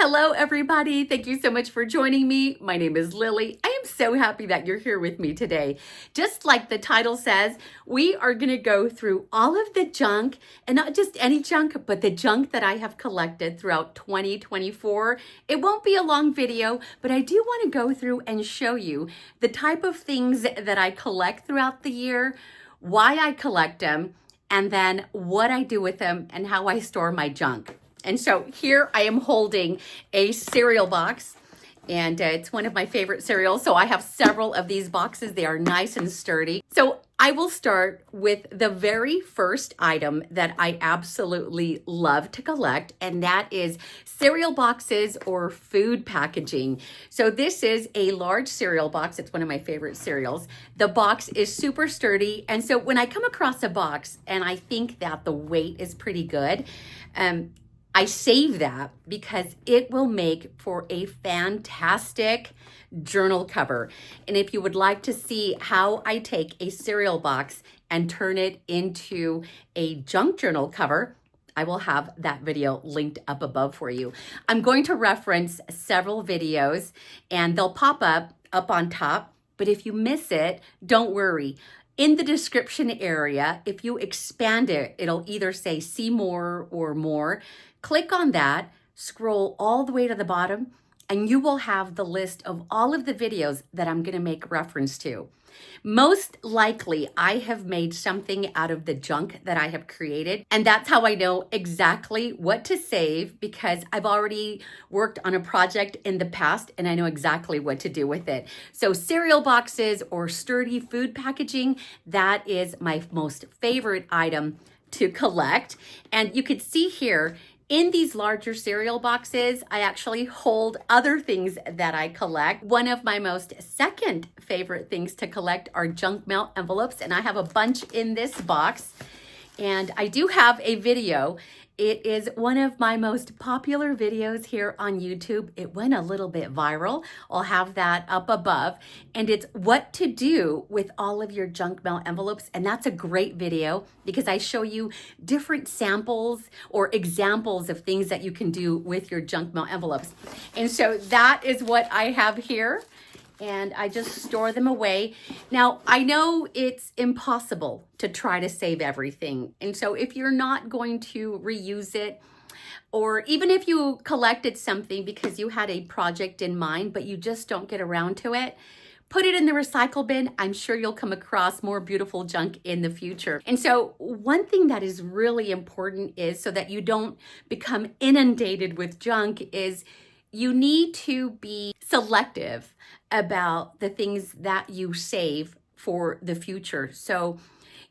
Hello, everybody. Thank you so much for joining me. My name is Lily. I am so happy that you're here with me today. Just like the title says, we are going to go through all of the junk, and not just any junk, but the junk that I have collected throughout 2024. It won't be a long video, but I do want to go through and show you the type of things that I collect throughout the year, why I collect them, and then what I do with them and how I store my junk. And so here I am holding a cereal box, and it's one of my favorite cereals. So I have several of these boxes. They are nice and sturdy. So I will start with the very first item that I absolutely love to collect, and that is cereal boxes or food packaging. So this is a large cereal box. It's one of my favorite cereals. The box is super sturdy. And so when I come across a box and I think that the weight is pretty good, I save that because it will make for a fantastic journal cover. And if you would like to see how I take a cereal box and turn it into a junk journal cover, I will have that video linked up above for you. I'm going to reference several videos and they'll pop up on top. But if you miss it, don't worry. In the description area, if you expand it, it'll either say see more or more. Click on that, scroll all the way to the bottom, and you will have the list of all of the videos that I'm going to make reference to. Most likely, I have made something out of the junk that I have created, and that's how I know exactly what to save because I've already worked on a project in the past and I know exactly what to do with it. So cereal boxes or sturdy food packaging, that is my most favorite item to collect. And you could see here, in these larger cereal boxes, I actually hold other things that I collect. One of my most second favorite things to collect are junk mail envelopes, and I have a bunch in this box. And I do have a video. It is one of my most popular videos here on YouTube. It went a little bit viral. I'll have that up above. And it's what to do with all of your junk mail envelopes. And that's a great video because I show you different samples or examples of things that you can do with your junk mail envelopes. And so that is what I have here. And I just store them away. Now, I know it's impossible to try to save everything. And so if you're not going to reuse it, or even if you collected something because you had a project in mind, but you just don't get around to it, put it in the recycle bin. I'm sure you'll come across more beautiful junk in the future. And so one thing that is really important is so that you don't become inundated with junk is you need to be selective about the things that you save for the future. So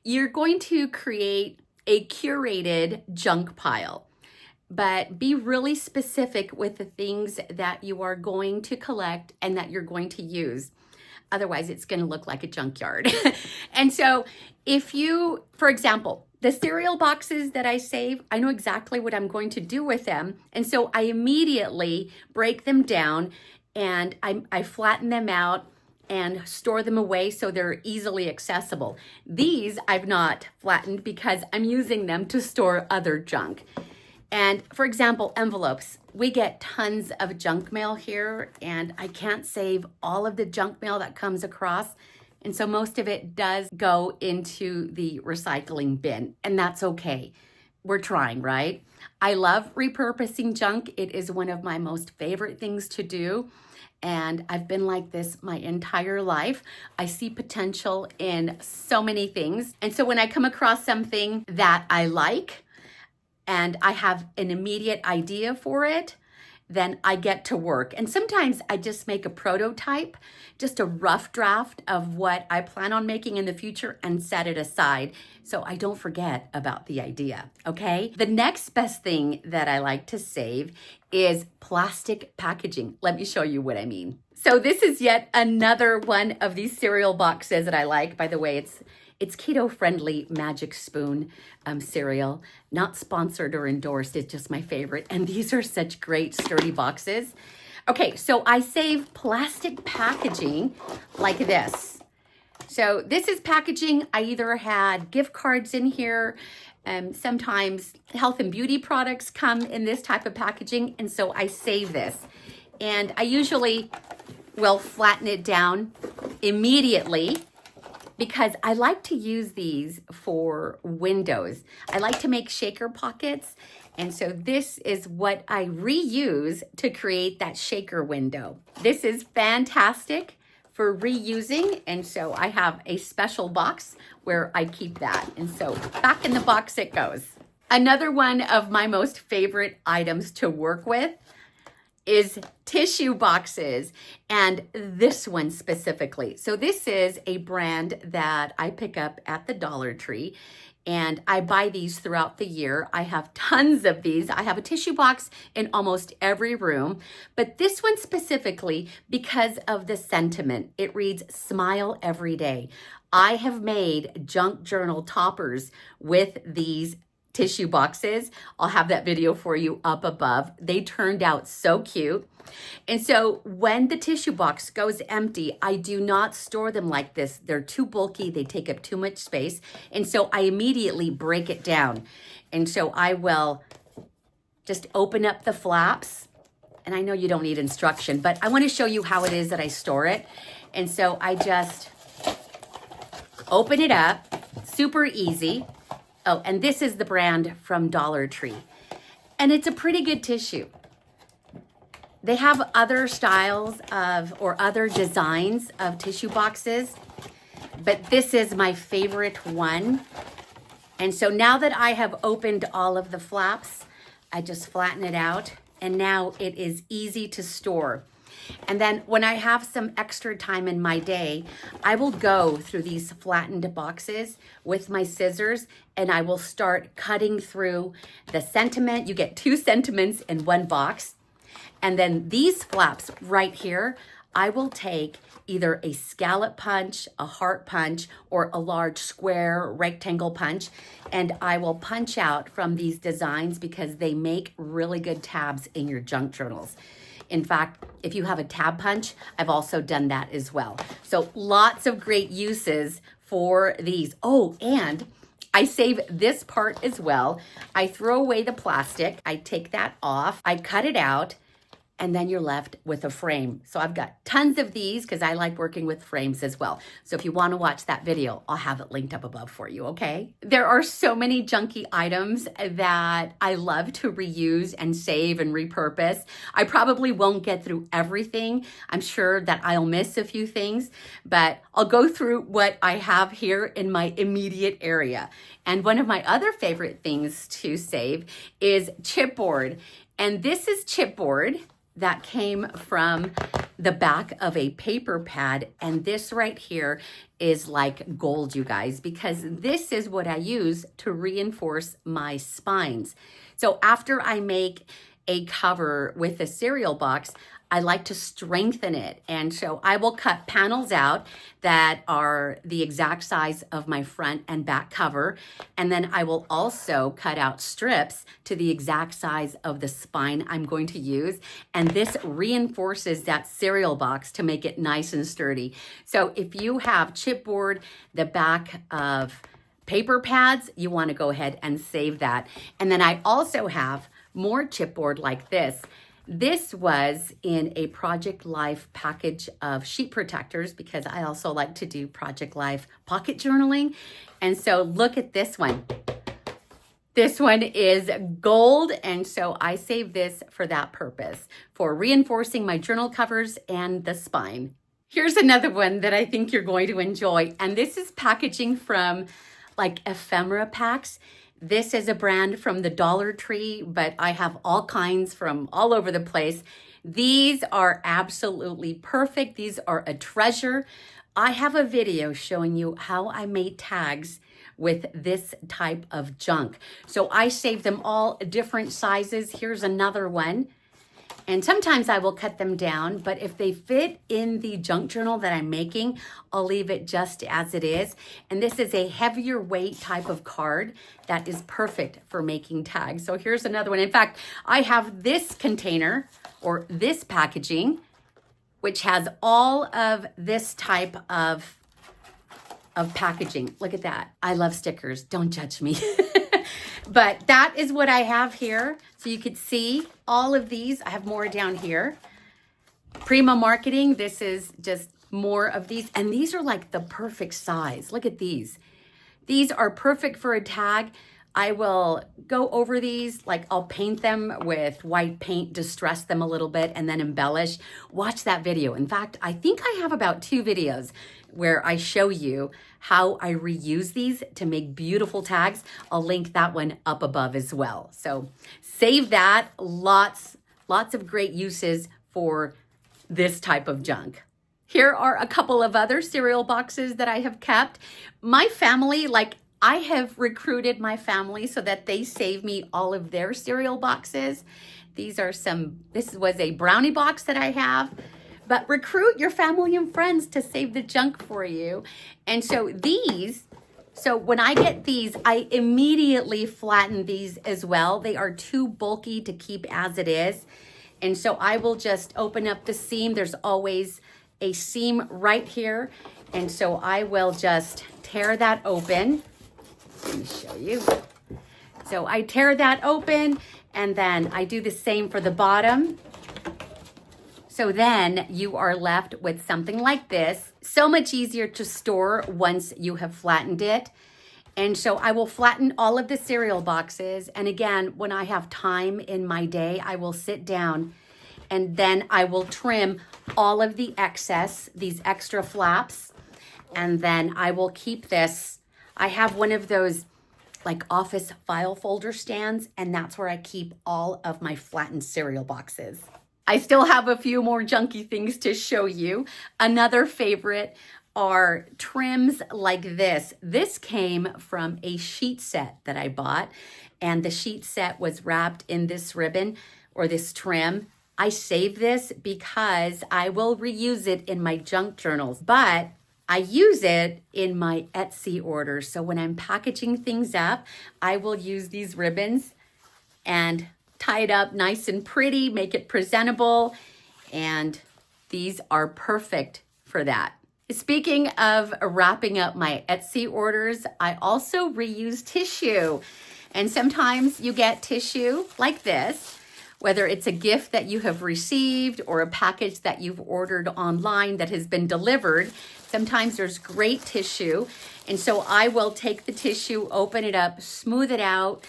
you're going to create a curated junk pile, but be really specific with the things that you are going to collect and that you're going to use. Otherwise, it's going to look like a junkyard. And so if you, for example, the cereal boxes that I save, I know exactly what I'm going to do with them. And so I immediately break them down and I flatten them out and store them away so they're easily accessible. These I've not flattened because I'm using them to store other junk. And for example, envelopes. We get tons of junk mail here and I can't save all of the junk mail that comes across. And so most of it does go into the recycling bin, and that's okay. We're trying, right? I love repurposing junk. It is one of my most favorite things to do. And I've been like this my entire life. I see potential in so many things. And so when I come across something that I like and I have an immediate idea for it, then I get to work. And sometimes I just make a prototype, just a rough draft of what I plan on making in the future and set it aside so I don't forget about the idea, okay? The next best thing that I like to save is plastic packaging. Let me show you what I mean. So this is yet another one of these cereal boxes that I like. By the way, it's keto-friendly Magic Spoon cereal. Not sponsored or endorsed, it's just my favorite. And these are such great sturdy boxes. Okay, so I save plastic packaging like this. So this is packaging. I either had gift cards in here, Sometimes health and beauty products come in this type of packaging, and so I save this. And I usually will flatten it down immediately because I like to use these for windows. I like to make shaker pockets, and so this is what I reuse to create that shaker window. This is fantastic for reusing, and so I have a special box where I keep that, and so back in the box it goes. Another one of my most favorite items to work with is tissue boxes, and this one specifically. So this is a brand that I pick up at the Dollar Tree, and I buy these throughout the year. I have tons of these. I have a tissue box in almost every room, but this one specifically because of the sentiment. It reads, "Smile every day." I have made junk journal toppers with these tissue boxes. I'll have that video for you up above. They turned out so cute. And so when the tissue box goes empty, I do not store them like this. They're too bulky. They take up too much space. And so I immediately break it down. And so I will just open up the flaps. And I know you don't need instruction, but I want to show you how it is that I store it. And so I just open it up, super easy. Oh, and this is the brand from Dollar Tree. And it's a pretty good tissue. They have other styles of, or other designs of tissue boxes, but this is my favorite one. And so now that I have opened all of the flaps, I just flatten it out, and now it is easy to store. And then when I have some extra time in my day, I will go through these flattened boxes with my scissors, and I will start cutting through the sentiment. You get 2 sentiments in one box. And then these flaps right here, I will take either a scallop punch, a heart punch, or a large square rectangle punch, and I will punch out from these designs because they make really good tabs in your junk journals. In fact, if you have a tab punch, I've also done that as well. So lots of great uses for these. Oh, and I save this part as well. I throw away the plastic. I take that off. I cut it out. And then you're left with a frame. So I've got tons of these because I like working with frames as well. So if you want to watch that video, I'll have it linked up above for you, okay? There are so many junky items that I love to reuse and save and repurpose. I probably won't get through everything. I'm sure that I'll miss a few things, but I'll go through what I have here in my immediate area. And one of my other favorite things to save is chipboard. And this is chipboard that came from the back of a paper pad. And this right here is like gold, you guys, because this is what I use to reinforce my spines. So after I make a cover with a cereal box, I like to strengthen it. And so I will cut panels out that are the exact size of my front and back cover. And then I will also cut out strips to the exact size of the spine I'm going to use. And this reinforces that cereal box to make it nice and sturdy. So if you have chipboard, the back of paper pads, you want to go ahead and save that. And then I also have more chipboard like this. This was in a Project Life package of sheet protectors because I also like to do Project Life pocket journaling. And so look at this one. This one is gold, and so I save this for that purpose, for reinforcing my journal covers and the spine. Here's another one that I think you're going to enjoy, and this is packaging from like ephemera packs. This is a brand from the Dollar Tree, but I have all kinds from all over the place. These are absolutely perfect. These are a treasure. I have a video showing you how I made tags with this type of junk. So I save them all different sizes. Here's another one. And sometimes I will cut them down, but if they fit in the junk journal that I'm making, I'll leave it just as it is. And this is a heavier weight type of card that is perfect for making tags. So here's another one. In fact, I have this container or this packaging, which has all of this type of packaging. Look at that. I love stickers. Don't judge me. But that is what I have here. So you could see all of these. I have more down here. Prima Marketing, this is just more of these. And these are like the perfect size. Look at these. These are perfect for a tag. I will go over these, like I'll paint them with white paint, distress them a little bit, and then embellish. Watch that video. In fact, I think I have about 2 videos where I show you how I reuse these to make beautiful tags. I'll link that one up above as well. So save that. Lots of great uses for this type of junk. Here are a couple of other cereal boxes that I have kept. My family, I have recruited my family so that they save me all of their cereal boxes. This was a brownie box that I have, but recruit your family and friends to save the junk for you. And so when I get these, I immediately flatten these as well. They are too bulky to keep as it is. And so I will just open up the seam. There's always a seam right here. And so I will just tear that open. Let me show you. So I tear that open and then I do the same for the bottom. So then you are left with something like this. So much easier to store once you have flattened it. And so I will flatten all of the cereal boxes. And again, when I have time in my day, I will sit down and then I will trim all of the excess, these extra flaps. And then I will keep this. I have one of those like office file folder stands, and that's where I keep all of my flattened cereal boxes. I still have a few more junky things to show you. Another favorite are trims like this. This came from a sheet set that I bought, and the sheet set was wrapped in this ribbon or this trim. I save this because I will reuse it in my junk journals, but I use it in my Etsy orders. So when I'm packaging things up, I will use these ribbons and tie it up nice and pretty, make it presentable. And these are perfect for that. Speaking of wrapping up my Etsy orders, I also reuse tissue. And sometimes you get tissue like this, whether it's a gift that you have received or a package that you've ordered online that has been delivered. Sometimes there's great tissue. And so I will take the tissue, open it up, smooth it out,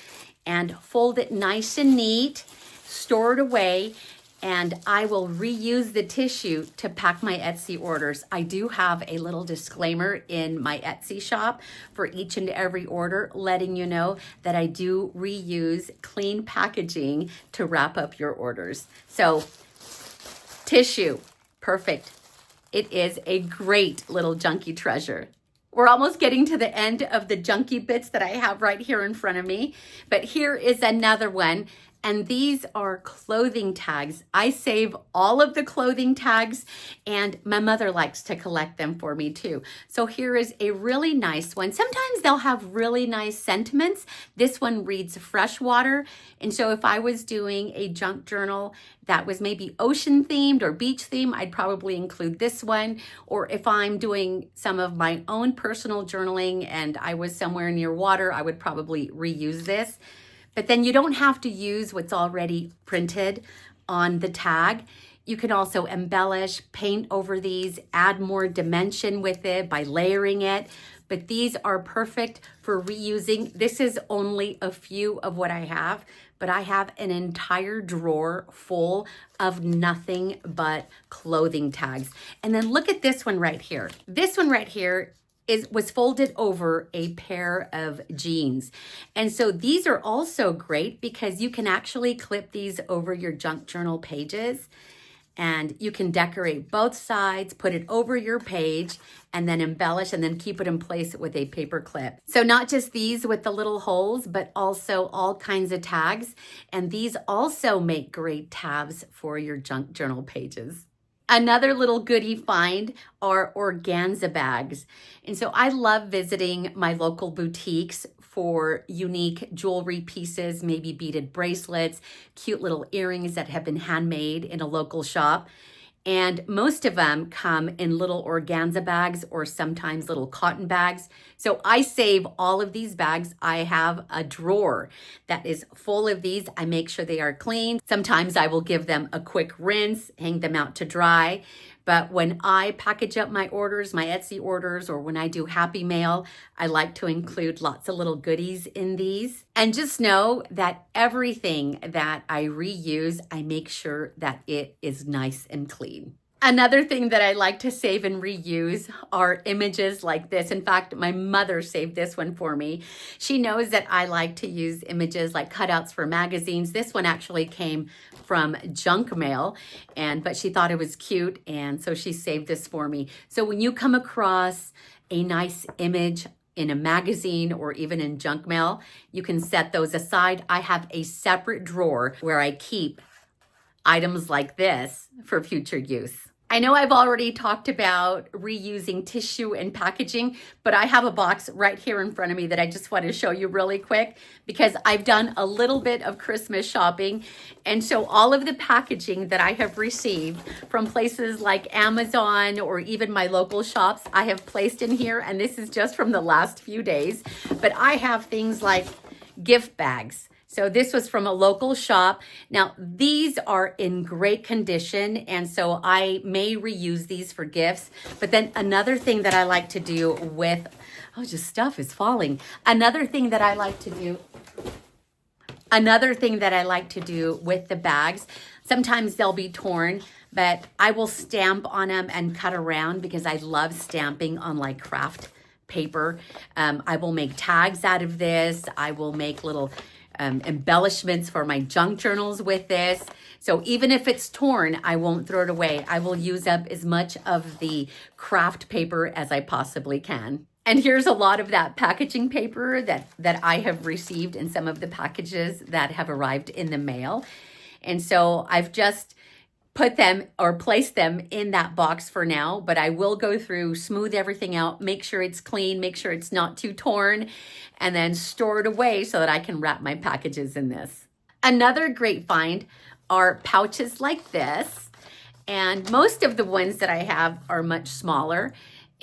and fold it nice and neat, store it away, and I will reuse the tissue to pack my Etsy orders. I do have a little disclaimer in my Etsy shop for each and every order, letting you know that I do reuse clean packaging to wrap up your orders. So tissue, perfect. It is a great little junky treasure. We're almost getting to the end of the junky bits that I have right here in front of me, but here is another one. And these are clothing tags. I save all of the clothing tags, and my mother likes to collect them for me too. So here is a really nice one. Sometimes they'll have really nice sentiments. This one reads freshwater. And so if I was doing a junk journal that was maybe ocean themed or beach themed, I'd probably include this one. Or if I'm doing some of my own personal journaling and I was somewhere near water, I would probably reuse this. But then you don't have to use what's already printed on the tag. You can also embellish, paint over these, add more dimension with it by layering it. But these are perfect for reusing. This is only a few of what I have, but I have an entire drawer full of nothing but clothing tags. And then look at this one right here. This one right here was folded over a pair of jeans. And so these are also great because you can actually clip these over your junk journal pages, and you can decorate both sides, put it over your page, and then embellish and then keep it in place with a paper clip. So not just these with the little holes, but also all kinds of tags. And these also make great tabs for your junk journal pages. Another little goodie find are organza bags. And so I love visiting my local boutiques for unique jewelry pieces, maybe beaded bracelets, cute little earrings that have been handmade in a local shop. And most of them come in little organza bags or sometimes little cotton bags. So I save all of these bags. I have a drawer that is full of these. I make sure they are clean. Sometimes I will give them a quick rinse, hang them out to dry. But when I package up my orders, my Etsy orders, or when I do Happy Mail, I like to include lots of little goodies in these. And just know that everything that I reuse, I make sure that it is nice and clean. Another thing that I like to save and reuse are images like this. In fact, my mother saved this one for me. She knows that I like to use images like cutouts for magazines. This one actually came from junk mail, but she thought it was cute, and so she saved this for me. So when you come across a nice image in a magazine or even in junk mail, you can set those aside. I have a separate drawer where I keep items like this for future use. I know I've already talked about reusing tissue and packaging, but I have a box right here in front of me that I just want to show you really quick because I've done a little bit of Christmas shopping. And so all of the packaging that I have received from places like Amazon or even my local shops, I have placed in here. And this is just from the last few days. But I have things like gift bags. So this was from a local shop. Now, these are in great condition, and so I may reuse these for gifts. But then another thing that I like to do with, just stuff is falling. Another thing that I like to do with the bags, sometimes they'll be torn, but I will stamp on them and cut around because I love stamping on like craft paper. I will make tags out of this. I will make little embellishments for my junk journals with this. So even if it's torn, I won't throw it away. I will use up as much of the craft paper as I possibly can. And here's a lot of that packaging paper that I have received in some of the packages that have arrived in the mail. And so I've just put them or place them in that box for now, but I will go through, smooth everything out, make sure it's clean, make sure it's not too torn, and then store it away so that I can wrap my packages in this. Another great find are pouches like this, and most of the ones that I have are much smaller.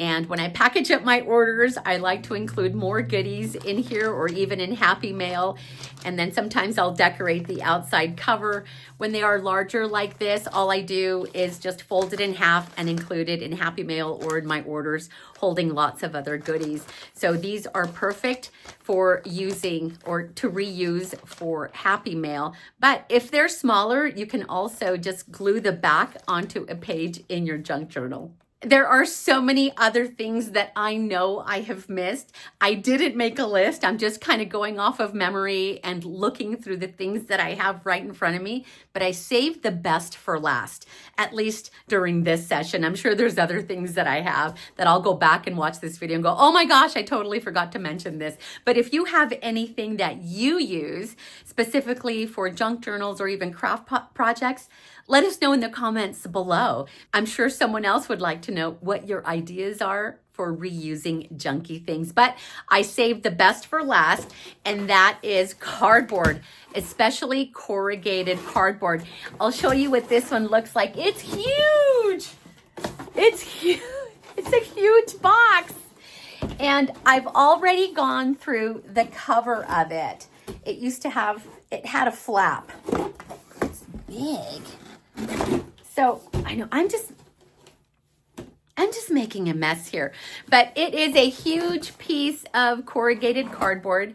And when I package up my orders, I like to include more goodies in here or even in Happy Mail. And then sometimes I'll decorate the outside cover. When they are larger like this, all I do is just fold it in half and include it in Happy Mail or in my orders, holding lots of other goodies. So these are perfect for using or to reuse for Happy Mail. But if they're smaller, you can also just glue the back onto a page in your junk journal. There are so many other things that I know I have missed. I didn't make a list. I'm just kind of going off of memory and looking through the things that I have right in front of me, but I saved the best for last, at least during this session. I'm sure there's other things that I have that I'll go back and watch this video and go, oh my gosh, I totally forgot to mention this. But if you have anything that you use specifically for junk journals or even craft projects, let us know in the comments below. I'm sure someone else would like to know what your ideas are for reusing junky things. But I saved the best for last, and that is cardboard, especially corrugated cardboard. I'll show you what this one looks like. It's huge. It's huge. It's a huge box. And I've already gone through the cover of it. It had a flap. It's big. So I know I'm just making a mess here, but it is a huge piece of corrugated cardboard.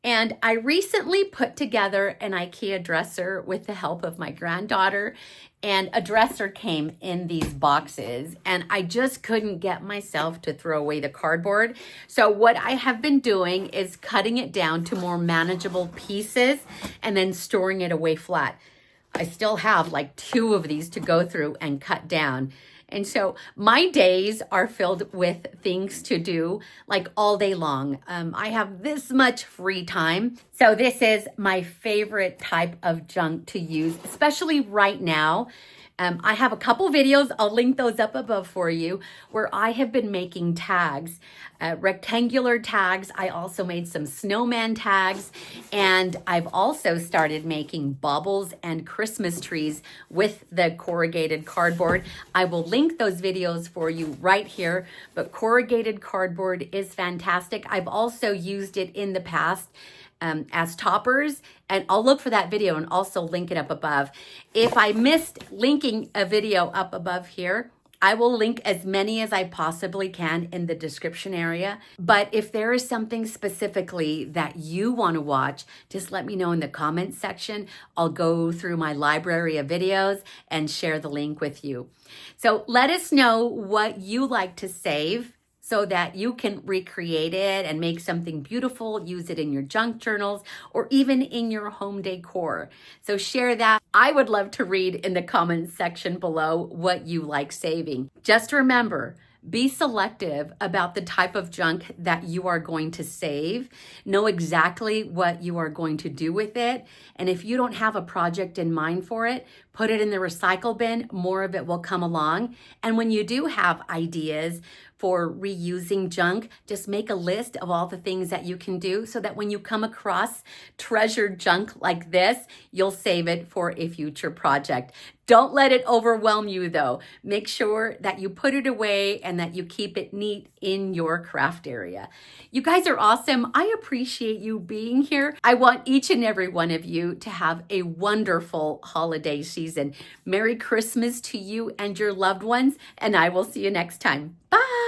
And I recently put together an IKEA dresser with the help of my granddaughter, and a dresser came in these boxes, and I just couldn't get myself to throw away the cardboard. So what I have been doing is cutting it down to more manageable pieces and then storing it away flat. I still have like 2 of these to go through and cut down. And so my days are filled with things to do like all day long. I have this much free time. So this is my favorite type of junk to use, especially right now. I have a couple videos, I'll link those up above for you, where I have been making tags, rectangular tags. I also made some snowman tags, and I've also started making baubles and Christmas trees with the corrugated cardboard. I will link those videos for you right here, but corrugated cardboard is fantastic. I've also used it in the past as toppers, and I'll look for that video and also link it up above. If I missed linking a video up above here, I will link as many as I possibly can in the description area. But if there is something specifically that you want to watch, just let me know in the comments section. I'll go through my library of videos and share the link with you. So let us know what you like to save, so that you can recreate it and make something beautiful, use it in your junk journals, or even in your home decor. So share that. I would love to read in the comments section below what you like saving. Just remember, be selective about the type of junk that you are going to save. Know exactly what you are going to do with it. And if you don't have a project in mind for it, put it in the recycle bin. More of it will come along. And when you do have ideas for reusing junk, just make a list of all the things that you can do, so that when you come across treasured junk like this, you'll save it for a future project. Don't let it overwhelm you though. Make sure that you put it away and that you keep it neat in your craft area. You guys are awesome. I appreciate you being here. I want each and every one of you to have a wonderful holiday season. Merry Christmas to you and your loved ones, and I will see you next time. Bye.